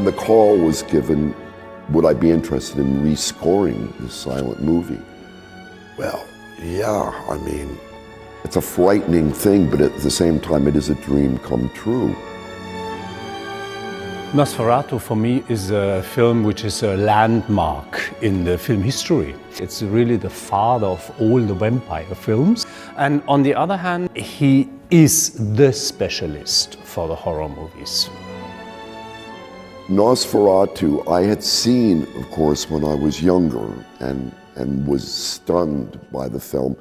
when the call was given, would I be interested in rescoring this silent movie? Well, yeah, I mean, it's a frightening thing, but at the same time, it is a dream come true. NOSFERATU for me is a film which is a landmark in the film history. It's really the father of all the vampire films. And on the other hand, he is the specialist for the horror movies. NOSFERATU, I had seen, of course, when I was younger and was stunned by the film,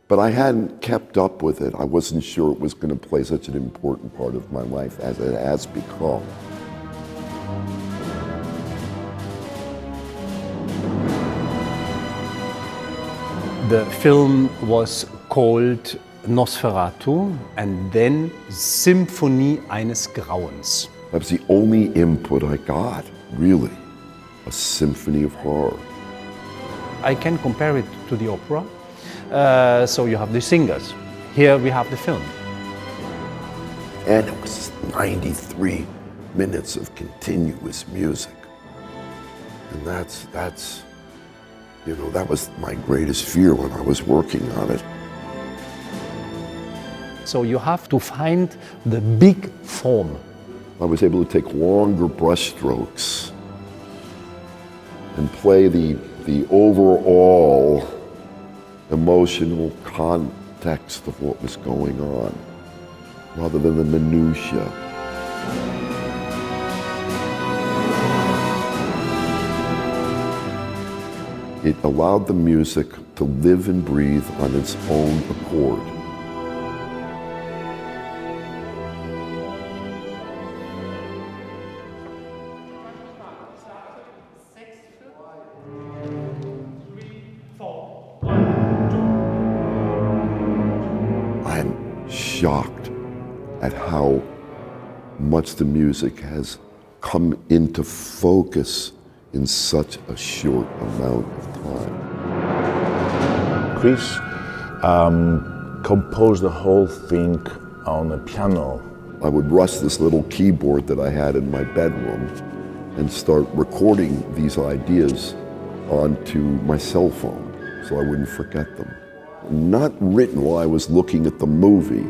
but I hadn't kept up with it. I wasn't sure it was going to play such an important part of my life as it has become. The film was called NOSFERATU and then Symphonie eines Grauens. That was the only input I got, really, a symphony of horror. I can compare it to the opera. So you have the singers. Here we have the film. And it was 93 minutes of continuous music. And that's, you know, that was my greatest fear when I was working on it. So you have to find the big form. I was able to take longer brush strokes and play the overall emotional context of what was going on, rather than the minutiae. It allowed the music to live and breathe on its own accord. I'm shocked at how much the music has come into focus in such a short amount of time. Chris composed the whole thing on a piano. I would rust this little keyboard that I had in my bedroom and start recording these ideas onto my cell phone so I wouldn't forget them. Not written while I was looking at the movie.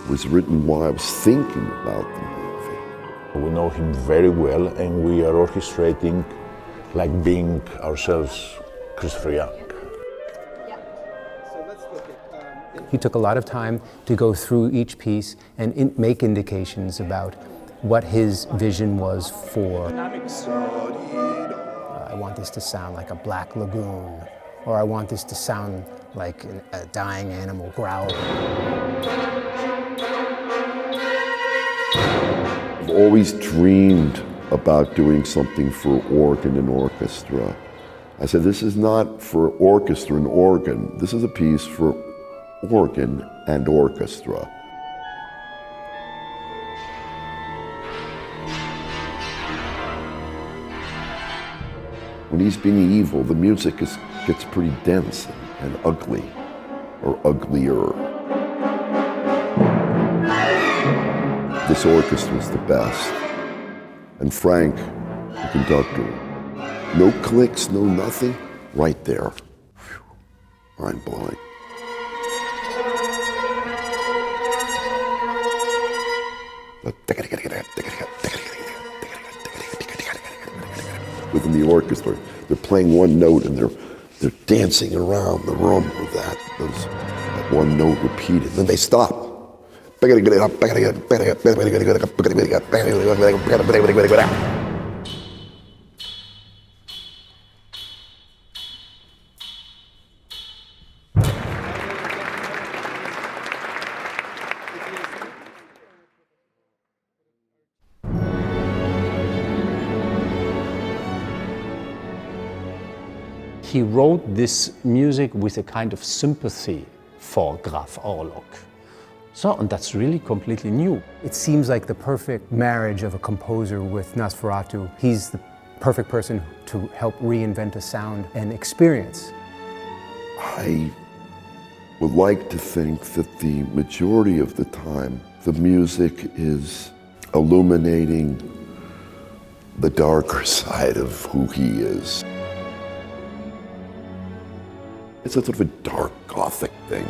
It was written while I was thinking about the movie. We know him very well, and we are orchestrating like being ourselves Christopher Young. He took a lot of time to go through each piece and make indications about what his vision was for. I want this to sound like a black lagoon, or I want this to sound like a dying animal growling. I've always dreamed about doing something for organ and orchestra. I said, this is not for orchestra and organ. This is a piece for organ and orchestra. When he's being evil, the music gets pretty dense and ugly, or uglier. This orchestra is the best. And Frank, the conductor, no clicks, no nothing, right there. Mind blowing. Within the orchestra, they're playing one note and they're dancing around the room with that one note repeated. Then they stop. He wrote this music with a kind of sympathy for Graf Orlok. And that's really completely new. It seems like the perfect marriage of a composer with NOSFERATU. He's the perfect person to help reinvent a sound and experience. I would like to think that the majority of the time, the music is illuminating the darker side of who he is. It's a sort of a dark Gothic thing.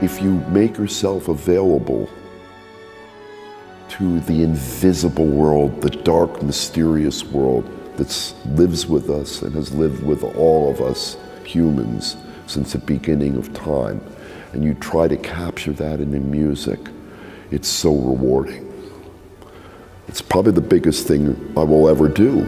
If you make yourself available to the invisible world, the dark, mysterious world that lives with us and has lived with all of us humans since the beginning of time, and you try to capture that in the music, it's so rewarding. It's probably the biggest thing I will ever do.